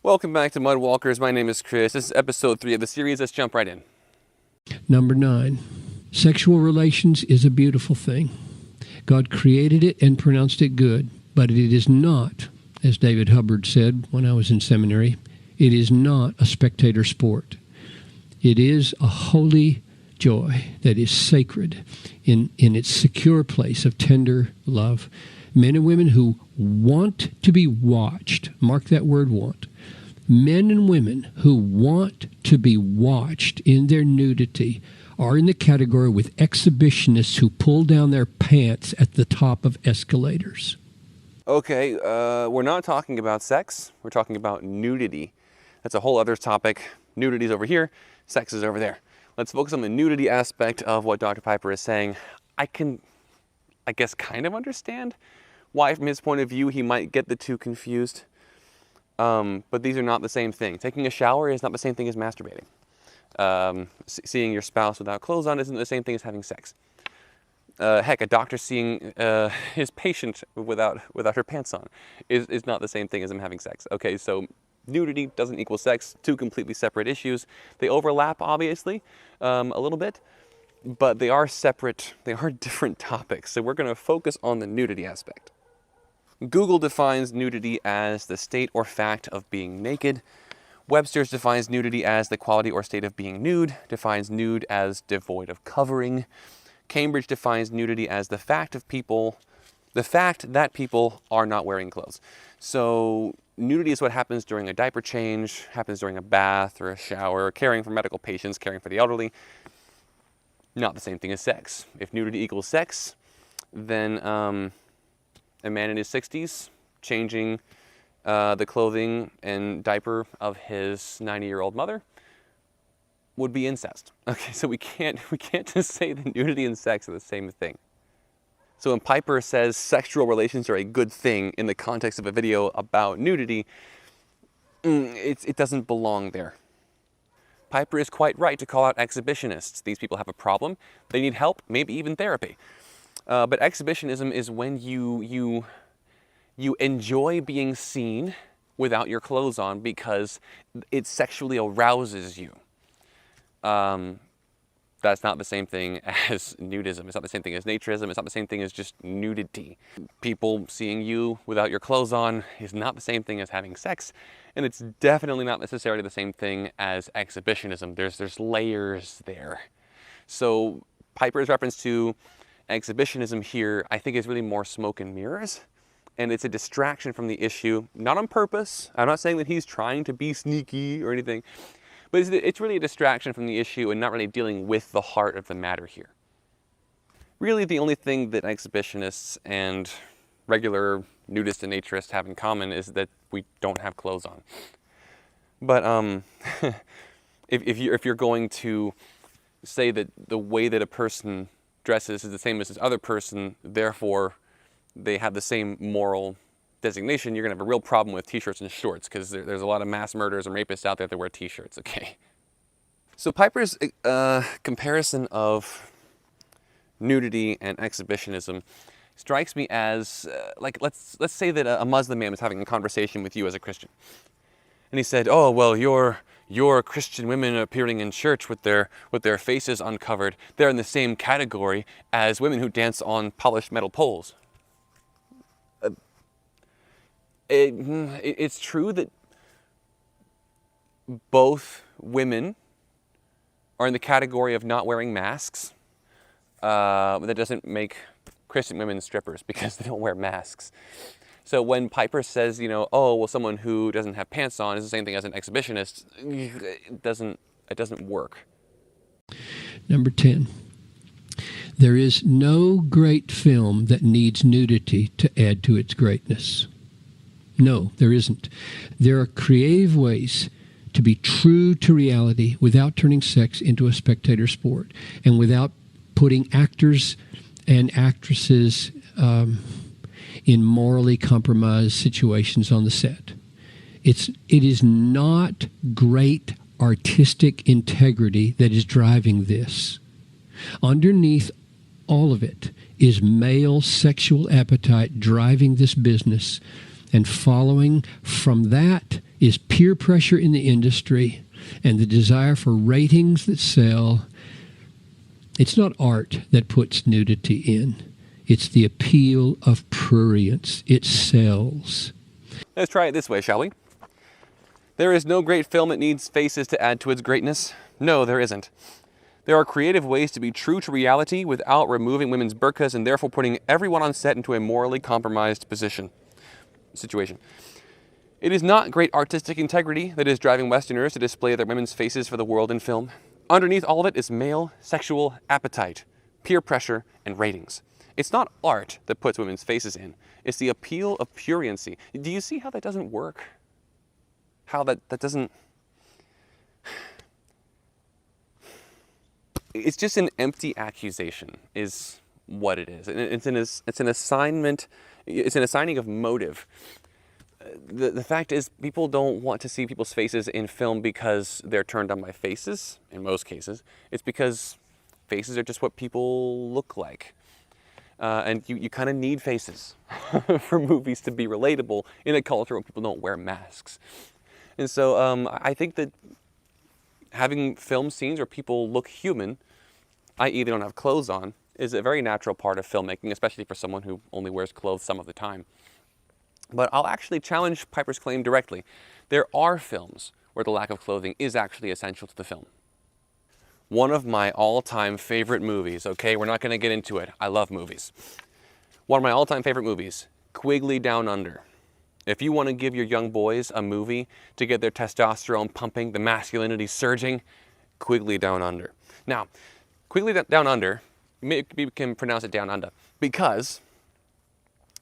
Welcome back to Mudwalkers. My name is Chris. This is episode 3 of the series. Let's jump right in. Number 9, sexual relations is a beautiful thing. God created it and pronounced it good, but it is not, as David Hubbard said when I was in seminary, it is not a spectator sport. It is a holy joy that is sacred in its secure place of tender love. Men and women who want to be watched, mark that word want, men and women who want to be watched in their nudity are in the category with exhibitionists who pull down their pants at the top of escalators. Okay, we're not talking about sex. We're talking about nudity. That's a whole other topic. Nudity's over here, sex is over there. Let's focus on the nudity aspect of what Dr. Piper is saying. I can, I guess, kind of understand why, from his point of view, he might get the two confused. But these are not the same thing. Taking a shower is not the same thing as masturbating. Seeing your spouse without clothes on isn't the same thing as having sex. Heck, a doctor seeing his patient without her pants on is not the same thing as him having sex. Okay, so nudity doesn't equal sex, two completely separate issues. They overlap, obviously, a little bit, but they are separate, they are different topics. So we're going to focus on the nudity aspect. Google defines nudity as the state or fact of being naked. Webster's defines nudity as the quality or state of being nude, defines nude as devoid of covering. Cambridge defines nudity as the fact that people are not wearing clothes. So nudity is what happens during a diaper change, happens during a bath or a shower, caring for medical patients, caring for the elderly. Not the same thing as sex. If nudity equals sex, then a man in his 60s changing the clothing and diaper of his 90-year-old mother would be incest. Okay, so we can't just say that nudity and sex are the same thing. So when Piper says sexual relations are a good thing in the context of a video about nudity, it doesn't belong there. Piper is quite right to call out exhibitionists. These people have a problem. They need help, maybe even therapy. But exhibitionism is when you enjoy being seen without your clothes on because it sexually arouses you. That's not the same thing as nudism. It's not the same thing as naturism. It's not the same thing as just nudity. People seeing you without your clothes on is not the same thing as having sex. And it's definitely not necessarily the same thing as exhibitionism. There's layers there. So Piper's reference to exhibitionism here, I think, is really more smoke and mirrors. And it's a distraction from the issue, not on purpose. I'm not saying that he's trying to be sneaky or anything. But it's really a distraction from the issue and not really dealing with the heart of the matter here. Really, the only thing that exhibitionists and regular nudists and naturists have in common is that we don't have clothes on. But if you're going to say that the way that a person dresses is the same as this other person, therefore they have the same moral designation, you're going to have a real problem with t-shirts and shorts, because there's a lot of mass murderers and rapists out there that wear t-shirts, okay? So Piper's comparison of nudity and exhibitionism strikes me as, like, let's say that a Muslim man was having a conversation with you as a Christian. And he said, oh, well, your Christian women appearing in church with their faces uncovered, they're in the same category as women who dance on polished metal poles. It's true that both women are in the category of not wearing masks, but that doesn't make Christian women strippers because they don't wear masks. So when Piper says, oh, well, someone who doesn't have pants on is the same thing as an exhibitionist, it doesn't work. Number 10. There is no great film that needs nudity to add to its greatness. No, there isn't. There are creative ways to be true to reality without turning sex into a spectator sport and without putting actors and actresses in morally compromised situations on the set. It is not great artistic integrity that is driving this. Underneath all of it is male sexual appetite driving this business, and following from that is peer pressure in the industry and the desire for ratings that sell. It's not art that puts nudity in. It's the appeal of prurience. It sells. Let's try it this way, shall we? There is no great film that needs faces to add to its greatness. No, there isn't. There are creative ways to be true to reality without removing women's burqas and therefore putting everyone on set into a morally compromised situation. It is not great artistic integrity that is driving Westerners to display their women's faces for the world in film. Underneath all of it is male sexual appetite, peer pressure, and ratings. It's not art that puts women's faces in. It's the appeal of pruriency. Do you see how that doesn't work? How that doesn't... It's just an empty accusation is what it is. It's an assignment, it's an assigning of motive. The fact is, people don't want to see people's faces in film because they're turned on by faces, in most cases. It's because faces are just what people look like. And you kind of need faces for movies to be relatable in a culture where people don't wear masks. And so I think that having film scenes where people look human, i.e. they don't have clothes on, is a very natural part of filmmaking, especially for someone who only wears clothes some of the time. But I'll actually challenge Piper's claim directly. There are films where the lack of clothing is actually essential to the film. One of my all-time favorite movies, okay, we're not going to get into it. I love movies. One of my all-time favorite movies, Quigley Down Under. If you want to give your young boys a movie to get their testosterone pumping, the masculinity surging, Quigley Down Under. Now, Quigley Down Under, you can pronounce it Down Under, because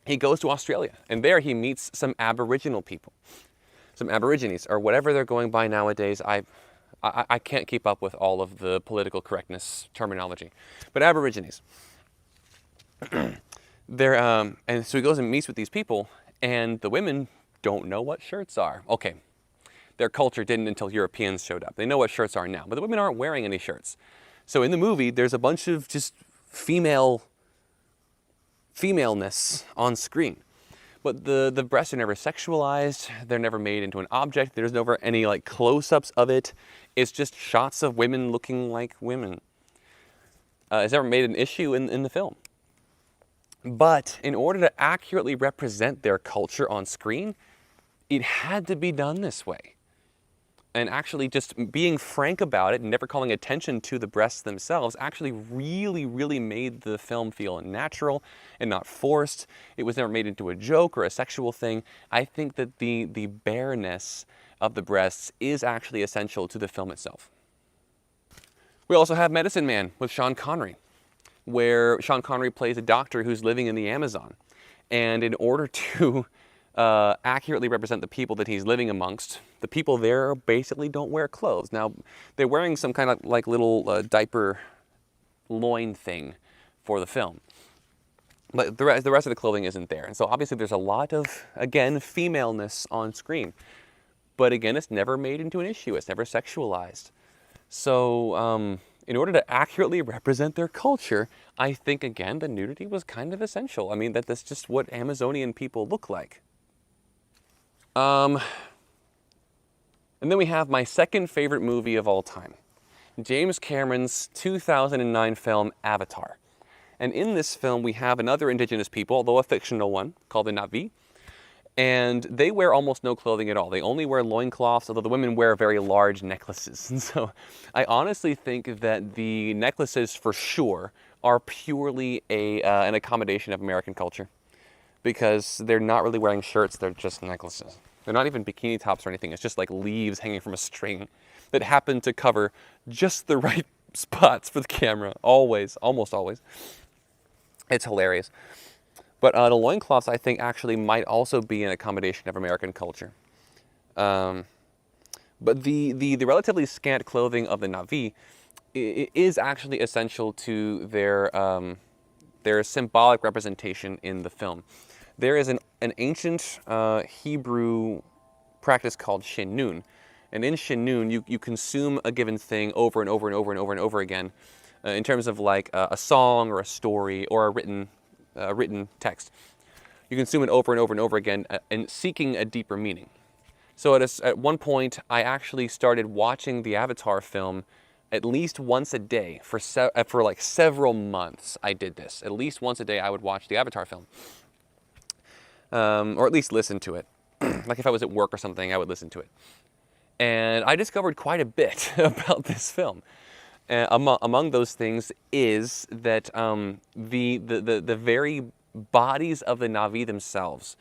he goes to Australia, and there he meets some Aboriginal people, some Aborigines, or whatever they're going by nowadays. I can't keep up with all of the political correctness terminology, but Aborigines. And so he goes and meets with these people, and the women don't know what shirts are. Okay, their culture didn't until Europeans showed up. They know what shirts are now, but the women aren't wearing any shirts. So in the movie, there's a bunch of just femaleness on screen. But the breasts are never sexualized. They're never made into an object. There's never any like close-ups of it. It's just shots of women looking like women. It's never made an issue in the film. But in order to accurately represent their culture on screen, it had to be done this way. And actually just being frank about it and never calling attention to the breasts themselves actually really, really made the film feel natural and not forced. It was never made into a joke or a sexual thing. I think that the bareness of the breasts is actually essential to the film itself. We also have Medicine Man with Sean Connery, where Sean Connery plays a doctor who's living in the Amazon. And in order to accurately represent the people that he's living amongst, the people there basically don't wear clothes. Now, they're wearing some kind of like little diaper loin thing for the film. But the rest of the clothing isn't there. And so obviously there's a lot of, again, femaleness on screen. But again, it's never made into an issue. It's never sexualized. So in order to accurately represent their culture, I think, again, the nudity was kind of essential. I mean, that's just what Amazonian people look like. And then we have my second favorite movie of all time, James Cameron's 2009 film, Avatar. And in this film, we have another indigenous people, although a fictional one, called the Na'vi. And they wear almost no clothing at all. They only wear loincloths, although the women wear very large necklaces. And so I honestly think that the necklaces, for sure, are purely an accommodation of American culture. Because they're not really wearing shirts, they're just necklaces. They're not even bikini tops or anything. It's just like leaves hanging from a string that happen to cover just the right spots for the camera. Always, almost always. It's hilarious. But the loincloths, I think, actually might also be an accommodation of American culture. But the relatively scant clothing of the Na'vi is actually essential to their symbolic representation in the film. There is an ancient Hebrew practice called shinun. And in shinun, you consume a given thing over and over and over and over and over again in terms of like a song or a story or a written text. You consume it over and over and over again and seeking a deeper meaning. So at one point, I actually started watching the Avatar film at least once a day for like several months. I did this. At least once a day, I would watch the Avatar film, or at least listen to it. Like if I was at work or something, I would listen to it. And I discovered quite a bit about this film. Among those things is that the very bodies of the Na'vi themselves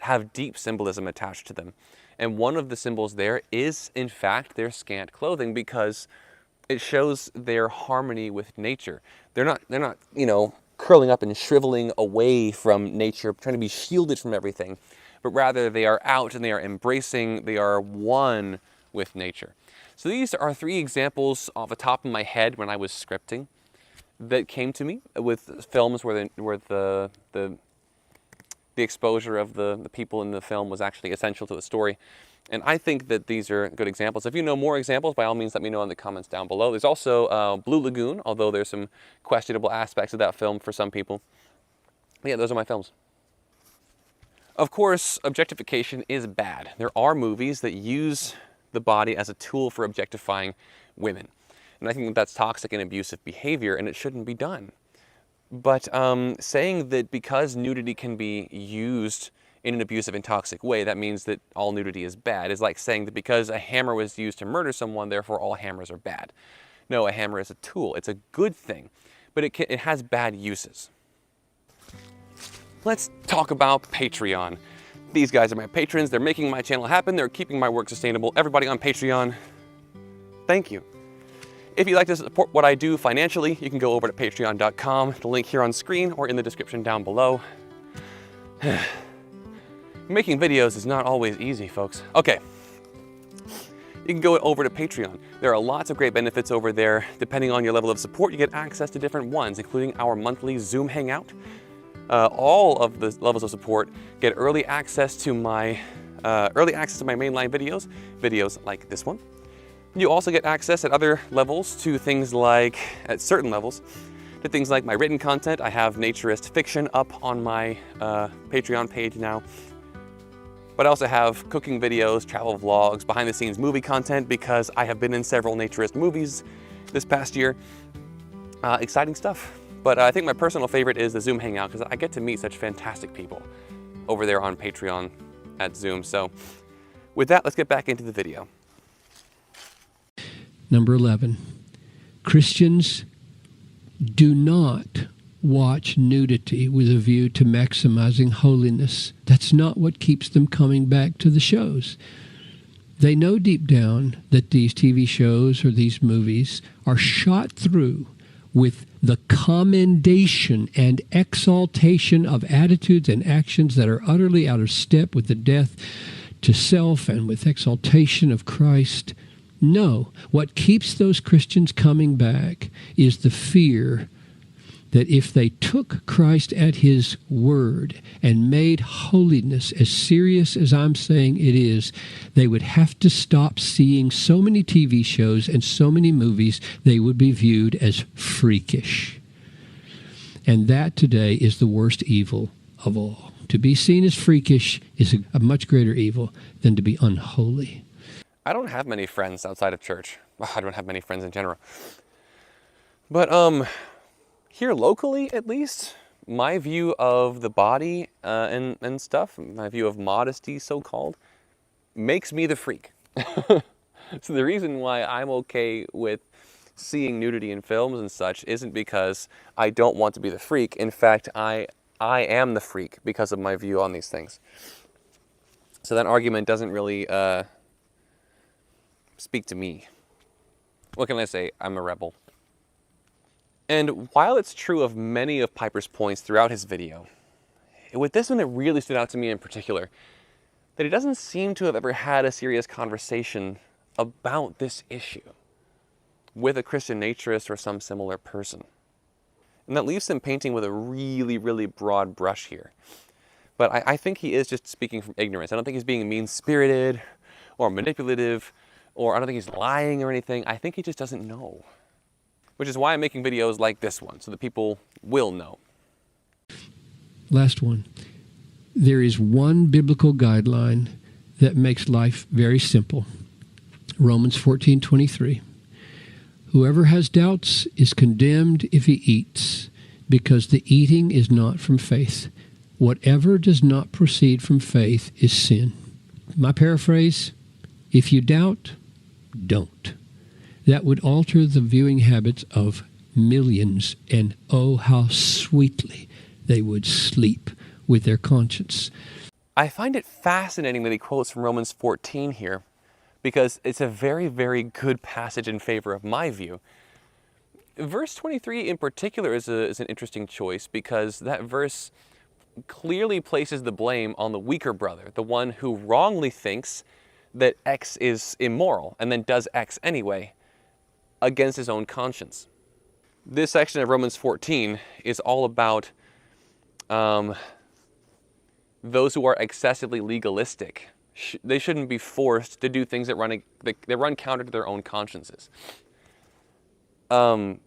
have deep symbolism attached to them. And one of the symbols there is, in fact, their scant clothing, because it shows their harmony with nature. They're not, you know, curling up and shriveling away from nature, trying to be shielded from everything, but rather they are out and they are embracing, they are one with nature. So these are 3 examples off the top of my head when I was scripting that came to me with films where the exposure of the people in the film was actually essential to the story. And I think that these are good examples. If you know more examples, by all means, let me know in the comments down below. There's also Blue Lagoon, although there's some questionable aspects of that film for some people. But yeah, those are my films. Of course, objectification is bad. There are movies that use the body as a tool for objectifying women. And I think that that's toxic and abusive behavior, and it shouldn't be done. But saying that because nudity can be used in an abusive and toxic way, that means that all nudity is bad, is like saying that because a hammer was used to murder someone, therefore all hammers are bad. No, a hammer is a tool. It's a good thing, but it has bad uses. Let's talk about Patreon. These guys are my patrons. They're making my channel happen. They're keeping my work sustainable. Everybody on Patreon, thank you. If you'd like to support what I do financially, you can go over to patreon.com, the link here on screen or in the description down below. Making videos is not always easy, folks. Okay, you can go over to Patreon. There are lots of great benefits over there. Depending on your level of support, you get access to different ones, including our monthly Zoom Hangout. All of the levels of support get early access to my mainline videos like this one. You also get access at other levels to things like, at certain levels, to things like my written content. I have naturist fiction up on my Patreon page now. But I also have cooking videos, travel vlogs, behind the scenes movie content, because I have been in several naturist movies this past year. Exciting stuff. But I think my personal favorite is the Zoom Hangout, because I get to meet such fantastic people over there on Patreon at Zoom. So with that, let's get back into the video. Number 11, Christians do not watch nudity with a view to maximizing holiness. That's not what keeps them coming back to the shows. They know deep down that these TV shows or these movies are shot through with the commendation and exaltation of attitudes and actions that are utterly out of step with the death to self and with exaltation of Christ. No, what keeps those Christians coming back is the fear that if they took Christ at his word and made holiness as serious as I'm saying it is, they would have to stop seeing so many TV shows and so many movies. They would be viewed as freakish. And that today is the worst evil of all. To be seen as freakish is a much greater evil than to be unholy. I don't have many friends outside of church. Well, I don't have many friends in general. But here locally, at least, my view of the body and stuff, my view of modesty, so-called, makes me the freak. So the reason why I'm okay with seeing nudity in films and such isn't because I don't want to be the freak. In fact, I am the freak because of my view on these things. So that argument doesn't really speak to me. What can I say? I'm a rebel. And while it's true of many of Piper's points throughout his video, with this one it really stood out to me in particular, that he doesn't seem to have ever had a serious conversation about this issue with a Christian naturist or some similar person. And that leaves him painting with a really, really broad brush here. But I think he is just speaking from ignorance. I don't think he's being mean-spirited or manipulative, or I don't think he's lying or anything. I think he just doesn't know. Which is why I'm making videos like this one, so that people will know. Last one. There is one biblical guideline that makes life very simple. Romans 14:23. Whoever has doubts is condemned if he eats, because the eating is not from faith. Whatever does not proceed from faith is sin. My paraphrase, if you doubt, don't. That would alter the viewing habits of millions, and oh, how sweetly they would sleep with their conscience. I find it fascinating that he quotes from Romans 14 here, because it's a very, very good passage in favor of my view. Verse 23 in particular is an interesting choice, because that verse clearly places the blame on the weaker brother, the one who wrongly thinks that X is immoral and then does X anyway, against his own conscience. This section of Romans 14 is all about those who are excessively legalistic. They shouldn't be forced to do things that run counter to their own consciences. But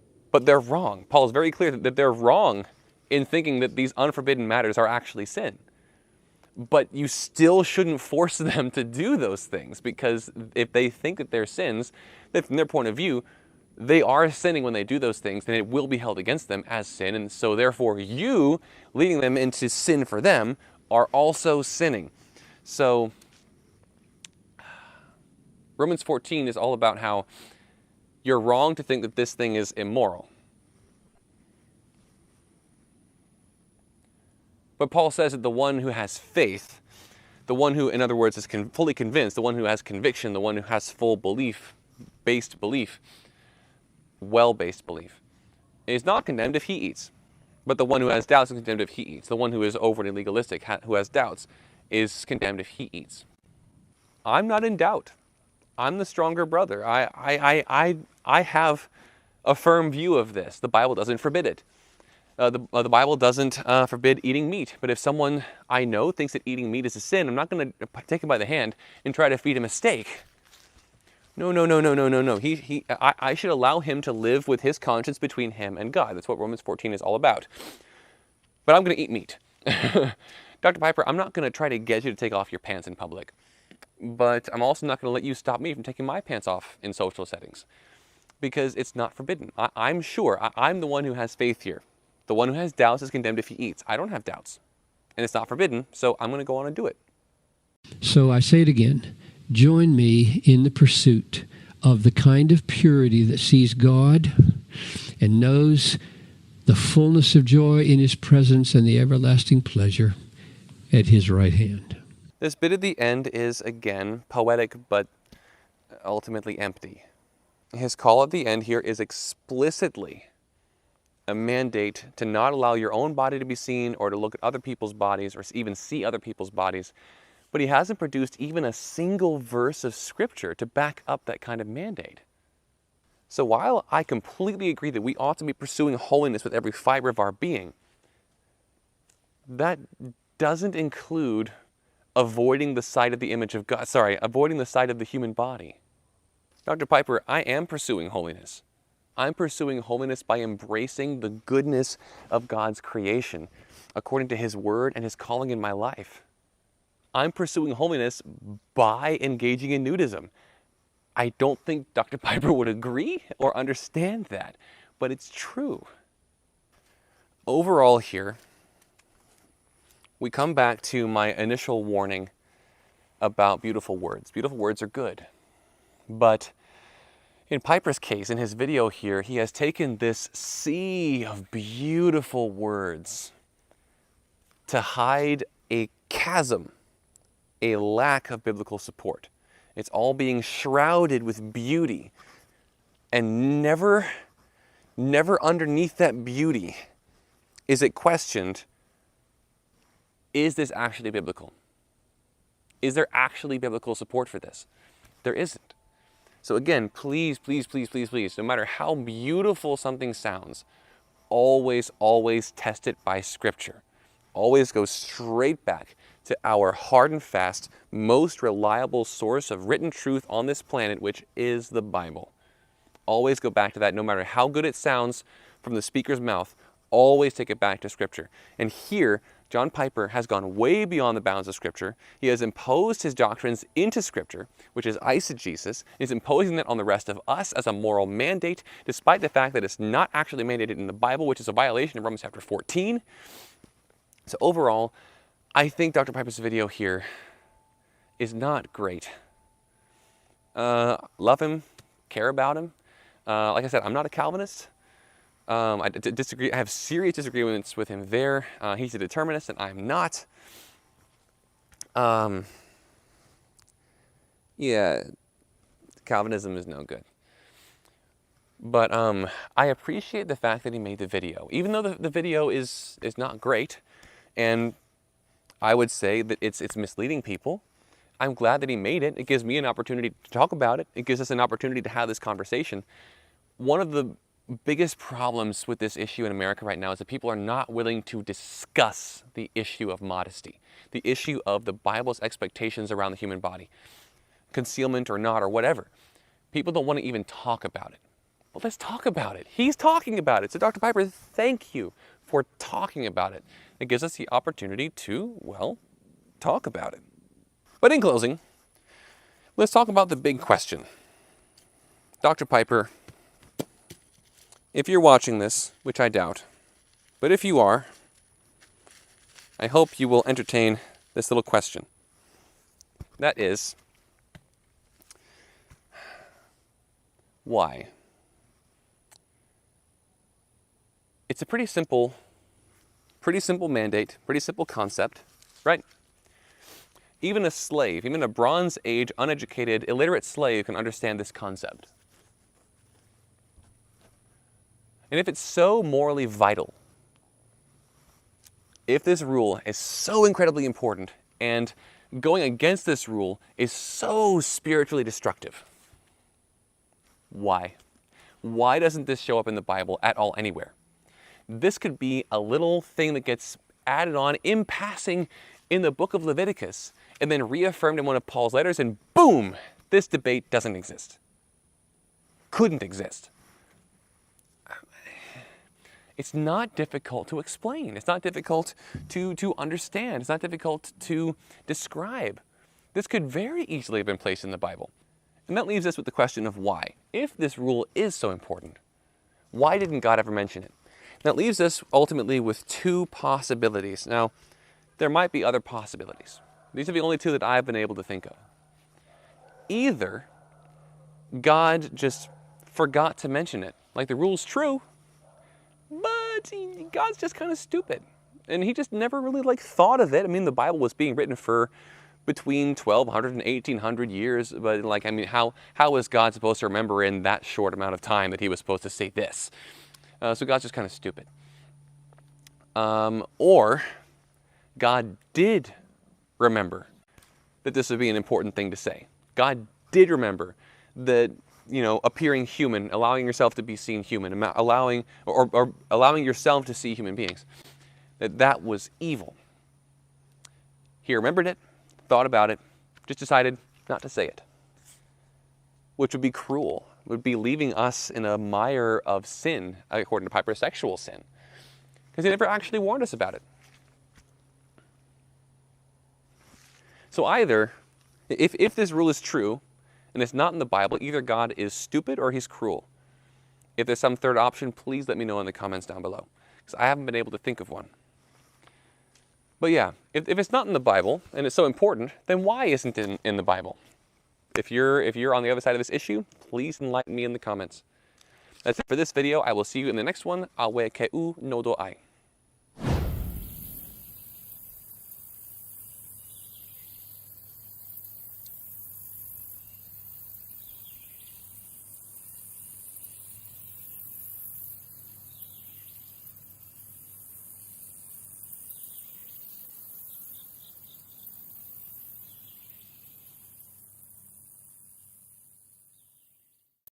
they're wrong. Paul is very clear that they're wrong in thinking that these unforbidden matters are actually sin. But you still shouldn't force them to do those things, because if they think that they're sins, then from their point of view, they are sinning when they do those things, then it will be held against them as sin. And so therefore you, leading them into sin for them, are also sinning. So Romans 14 is all about how you're wrong to think that this thing is immoral. But Paul says that the one who has faith, the one who, in other words, is fully convinced, the one who has conviction, the one who has full belief-based belief, well-based belief, is not condemned if he eats. But the one who has doubts is condemned if he eats. The one who is overly legalistic, who has doubts, is condemned if he eats. I'm not in doubt. I'm the stronger brother. I have a firm view of this. The Bible doesn't forbid it. The Bible doesn't forbid eating meat. But if someone I know thinks that eating meat is a sin, I'm not going to take him by the hand and try to feed him a steak. No. I should allow him to live with his conscience between him and God. That's what Romans 14 is all about. But I'm going to eat meat. Dr. Piper, I'm not going to try to get you to take off your pants in public. But I'm also not going to let you stop me from taking my pants off in social settings, because it's not forbidden. I'm sure. I'm the one who has faith here. The one who has doubts is condemned if he eats. I don't have doubts. And it's not forbidden, so I'm going to go on and do it. So I say it again. Join me in the pursuit of the kind of purity that sees God and knows the fullness of joy in his presence and the everlasting pleasure at his right hand. This bit at the end is, again, poetic, but ultimately empty. His call at the end here is explicitly a mandate to not allow your own body to be seen or to look at other people's bodies or even see other people's bodies. But he hasn't produced even a single verse of Scripture to back up that kind of mandate. So while I completely agree that we ought to be pursuing holiness with every fiber of our being, that doesn't include avoiding the sight of the image of God, avoiding the sight of the human body. Dr. Piper, I am pursuing holiness. I'm pursuing holiness by embracing the goodness of God's creation according to his word and his calling in my life. I'm pursuing holiness by engaging in nudism. I don't think Dr. Piper would agree or understand that, but it's true. Overall here, we come back to my initial warning about beautiful words. Beautiful words are good. But in Piper's case, in his video here, he has taken this sea of beautiful words to hide a chasm, a lack of biblical support. It's all being shrouded with beauty. And never underneath that beauty is it questioned, is this actually biblical? Is there actually biblical support for this? There isn't. So again, please, no matter how beautiful something sounds, always test it by Scripture. Always go straight back to our hard and fast, most reliable source of written truth on this planet, which is the Bible. Always go back to that, no matter how good it sounds from the speaker's mouth. Always take it back to Scripture. And here, John Piper has gone way beyond the bounds of Scripture. He has imposed his doctrines into Scripture, which is eisegesis. He's imposing that on the rest of us as a moral mandate, despite the fact that it's not actually mandated in the Bible, which is a violation of Romans chapter 14. So overall, I think Dr. Piper's video here is not great. Love him, care about him. Like I said, I'm not a Calvinist. I disagree. I have serious disagreements with him there. He's a determinist, and I'm not. Yeah, Calvinism is no good. But I appreciate the fact that he made the video, even though the video is not great, and I would say that it's misleading people. I'm glad that he made it. It gives me an opportunity to talk about it. It gives us an opportunity to have this conversation. One of the biggest problems with this issue in America right now is that people are not willing to discuss the issue of modesty, the issue of the Bible's expectations around the human body, concealment or not or whatever. People don't want to even talk about it. Well, let's talk about it. He's talking about it. So Dr. Piper, thank you for talking about it. It gives us the opportunity to, well, talk about it. But in closing, let's talk about the big question. Dr. Piper, if you're watching this, which I doubt, but if you are, I hope you will entertain this little question. That is, why? It's a pretty simple mandate, pretty simple concept, right? Even a slave, even a Bronze Age, uneducated, illiterate slave can understand this concept. And if it's so morally vital, if this rule is so incredibly important, and going against this rule is so spiritually destructive, why? Why doesn't this show up in the Bible at all anywhere? This could be a little thing that gets added on in passing in the book of Leviticus, and then reaffirmed in one of Paul's letters, and boom, this debate doesn't exist. Couldn't exist. It's not difficult to explain. It's not difficult to understand. It's not difficult to describe. This could very easily have been placed in the Bible. And that leaves us with the question of why. If this rule is so important, why didn't God ever mention it? That leaves us ultimately with two possibilities. Now, there might be other possibilities. These are the only two that I've been able to think of. Either God just forgot to mention it. Like the rule's true, but God's just kind of stupid. And he just never really thought of it. I mean, the Bible was being written for between 1,200 and 1,800 years. But how was God supposed to remember in that short amount of time that he was supposed to say this? So God's just kind of stupid. Or God did remember that this would be an important thing to say. God did remember that, appearing human, allowing yourself to be seen human, allowing yourself to see human beings, that was evil. He remembered it, thought about it, just decided not to say it, which would be cruel. It would be leaving us in a mire of sin, according to Piper, sexual sin, because he never actually warned us about it. So either, if this rule is true, and it's not in the Bible, either God is stupid or he's cruel. If there's some third option, please let me know in the comments down below, because I haven't been able to think of one. But yeah, if it's not in the Bible, and it's so important, then why isn't it in the Bible? If you're on the other side of this issue, please enlighten me in the comments. That's it for this video. I will see you in the next one. Awe keu no do ai.